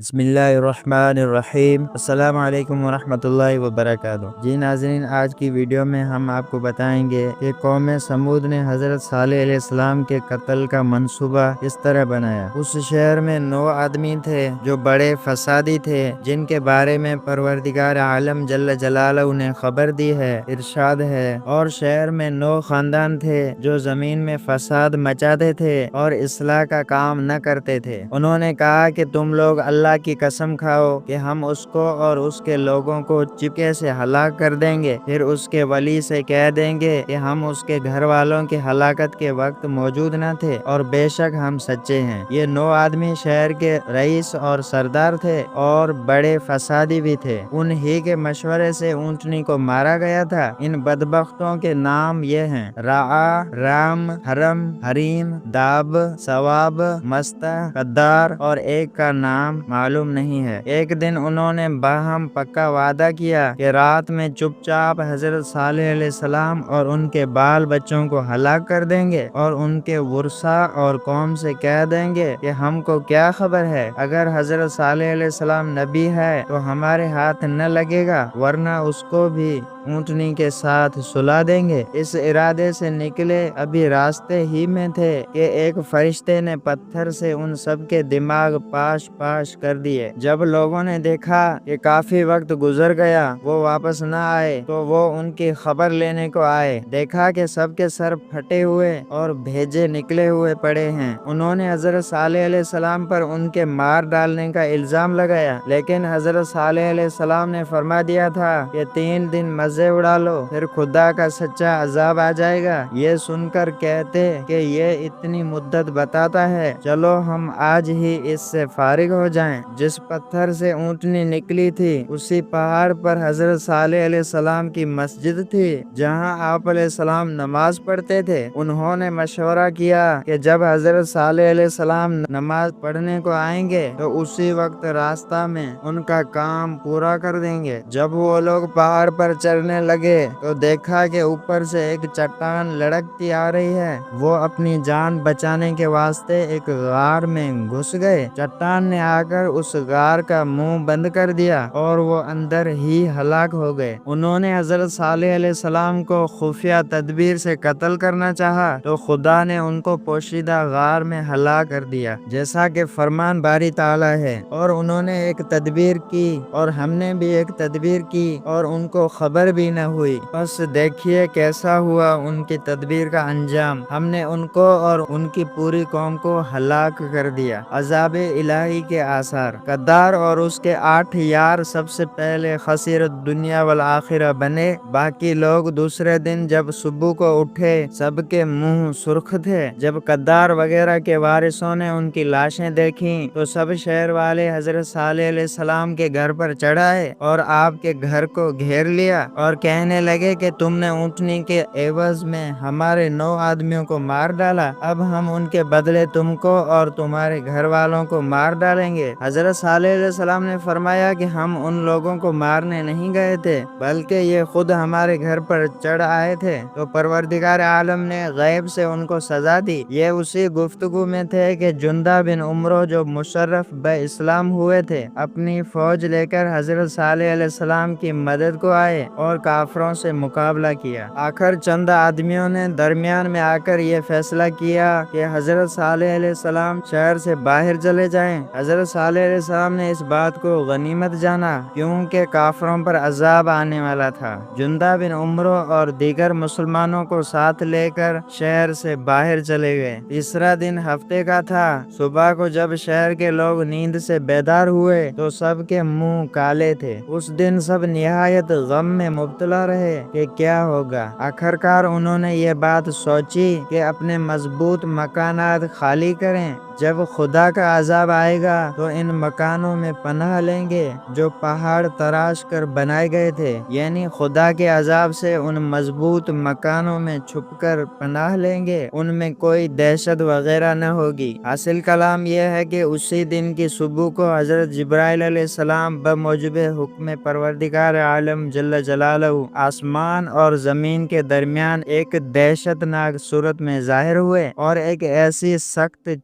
بسم اللہ الرحمن الرحیم۔ السلام علیکم ورحمۃ اللہ وبرکاتہ۔ جی ناظرین، آج کی ویڈیو میں ہم آپ کو بتائیں گے کہ قوم سمود نے حضرت صالح علیہ السلام کے قتل کا منصوبہ اس طرح بنایا۔ اس شہر میں 9 آدمی تھے جو بڑے فسادی تھے، جن کے بارے میں پروردگار عالم جل جلالہ نے خبر دی ہے۔ ارشاد ہے، اور شہر میں 9 خاندان تھے جو زمین میں فساد مچاتے تھے اور اصلاح کا کام نہ کرتے تھے۔ انہوں نے کہا کہ تم لوگ اللہ کی قسم کھاؤ کہ ہم اس کو اور اس کے لوگوں کو چپکے سے ہلاک کر دیں گے، پھر اس کے ولی سے کہہ دیں گے کہ ہم اس کے گھر والوں کی ہلاکت کے وقت موجود نہ تھے اور بے شک ہم سچے ہیں۔ یہ 9 آدمی شہر کے رئیس اور سردار تھے اور بڑے فسادی بھی تھے۔ انہی کے مشورے سے اونٹنی کو مارا گیا تھا۔ ان بدبختوں کے نام یہ ہیں: رعا، رام، حرم، حریم، داب، ثواب، مستہ، قدار، اور ایک کا نام معلوم نہیں ہے۔ ایک دن انہوں نے باہم پکا وعدہ کیا کہ رات میں چپ چاپ حضرت صالح علیہ السلام اور ان کے بال بچوں کو ہلاک کر دیں گے اور ان کے ورثاء اور قوم سے کہہ دیں گے کہ ہم کو کیا خبر ہے، اگر حضرت صالح علیہ السلام نبی ہے تو ہمارے ہاتھ نہ لگے گا، ورنہ اس کو بھی اونٹنی کے ساتھ سلا دیں گے۔ اس ارادے سے نکلے، ابھی راستے ہی میں تھے کہ ایک فرشتے نے پتھر سے ان سب کے دماغ پاش پاش کر دیے۔ جب لوگوں نے دیکھا کہ کافی وقت گزر گیا، وہ واپس نہ آئے تو وہ ان کی خبر لینے کو آئے۔ دیکھا کہ سب کے سر پھٹے ہوئے اور بھیجے نکلے ہوئے پڑے ہیں۔ انہوں نے حضرت صالح علیہ السلام پر ان کے مار ڈالنے کا الزام لگایا، لیکن حضرت صالح علیہ السلام نے فرما دیا تھا کہ 3 دن مزے اڑا لو، پھر خدا کا سچا عذاب آ جائے گا۔ یہ سن کر کہتے کہ یہ اتنی مدت بتاتا ہے، چلو ہم آج ہی اس سے فارغ ہو جائیں۔ جس پتھر سے اونٹنی نکلی تھی اسی پہاڑ پر حضرت صالح علیہ السلام کی مسجد تھی، جہاں آپ علیہ السلام نماز پڑھتے تھے۔ انہوں نے مشورہ کیا کہ جب حضرت صالح علیہ السلام نماز پڑھنے کو آئیں گے تو اسی وقت راستہ میں ان کا کام پورا کر دیں گے۔ جب وہ لوگ پہاڑ پر چڑھنے لگے تو دیکھا کہ اوپر سے ایک چٹان لڑکتی آ رہی ہے۔ وہ اپنی جان بچانے کے واسطے ایک غار میں گھس گئے۔ چٹان نے آ کر اس غار کا منہ بند کر دیا اور وہ اندر ہی ہلاک ہو گئے۔ انہوں نے حضرت صالح علیہ السلام کو خفیہ تدبیر سے قتل کرنا چاہا تو خدا نے ان کو پوشیدہ غار میں ہلاک کر دیا، جیسا کہ فرمان باری تعالیٰ ہے۔ اور انہوں نے ایک تدبیر کی اور ہم نے بھی ایک تدبیر کی اور ان کو خبر بھی نہ ہوئی، بس دیکھیے کیسا ہوا ان کی تدبیر کا انجام۔ ہم نے ان کو اور ان کی پوری قوم کو ہلاک کر دیا۔ عذاب الہی کے آثار: قدار اور اس کے 8 یار سب سے پہلے خسیر الدنیا والآخرہ بنے۔ باقی لوگ دوسرے دن جب صبح کو اٹھے سب کے منہ سرخ تھے۔ جب قدار وغیرہ کے وارثوں نے ان کی لاشیں دیکھیں تو سب شہر والے حضرت صالح علیہ السلام کے گھر پر چڑھ آئے اور آپ کے گھر کو گھیر لیا اور کہنے لگے کہ تم نے اونٹنی کے عوض میں ہمارے 9 آدمیوں کو مار ڈالا، اب ہم ان کے بدلے تم کو اور تمہارے گھر والوں کو مار ڈالیں گے۔ حضرت صالح علیہ السلام نے فرمایا کہ ہم ان لوگوں کو مارنے نہیں گئے تھے، بلکہ یہ خود ہمارے گھر پر چڑھ آئے تھے۔ تو پروردگار عالم نے غیب سے ان کو سزا دی۔ یہ اسی گفتگو میں تھے کہ جندہ بن عمرو، جو مشرف بہ اسلام ہوئے تھے، اپنی فوج لے کر حضرت صالح علیہ السلام کی مدد کو آئے اور کافروں سے مقابلہ کیا۔ آخر چند آدمیوں نے درمیان میں آ کر یہ فیصلہ کیا کہ حضرت صالح علیہ السلام شہر سے باہر چلے جائیں۔ حضرت صالح علیہ السلام نے اس بات کو غنیمت جانا، کیونکہ کافروں پر عذاب آنے والا تھا۔ جندہ بن عمرو اور دیگر مسلمانوں کو ساتھ لے کر شہر سے باہر چلے گئے۔ تیسرا دن ہفتے کا تھا۔ صبح کو جب شہر کے لوگ نیند سے بیدار ہوئے تو سب کے منہ کالے تھے۔ اس دن سب نہایت غم میں مبتلا رہے کہ کیا ہوگا۔ آخرکار انہوں نے یہ بات سوچی کہ اپنے مضبوط مکانات خالی کریں۔ جب خدا کا عذاب آئے گا تو ان مکانوں میں پناہ لیں گے جو پہاڑ تراش کر بنائے گئے تھے، یعنی خدا کے عذاب سے ان مضبوط مکانوں میں چھپ کر پناہ لیں گے، ان میں کوئی دہشت وغیرہ نہ ہوگی۔ حاصل کلام یہ ہے کہ اسی دن کی صبح کو حضرت جبرائیل علیہ السلام بموجب حکم پروردگار عالم جل جلالہ آسمان اور زمین کے درمیان ایک دہشت ناک صورت میں ظاہر ہوئے اور ایک ایسی سخت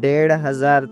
1500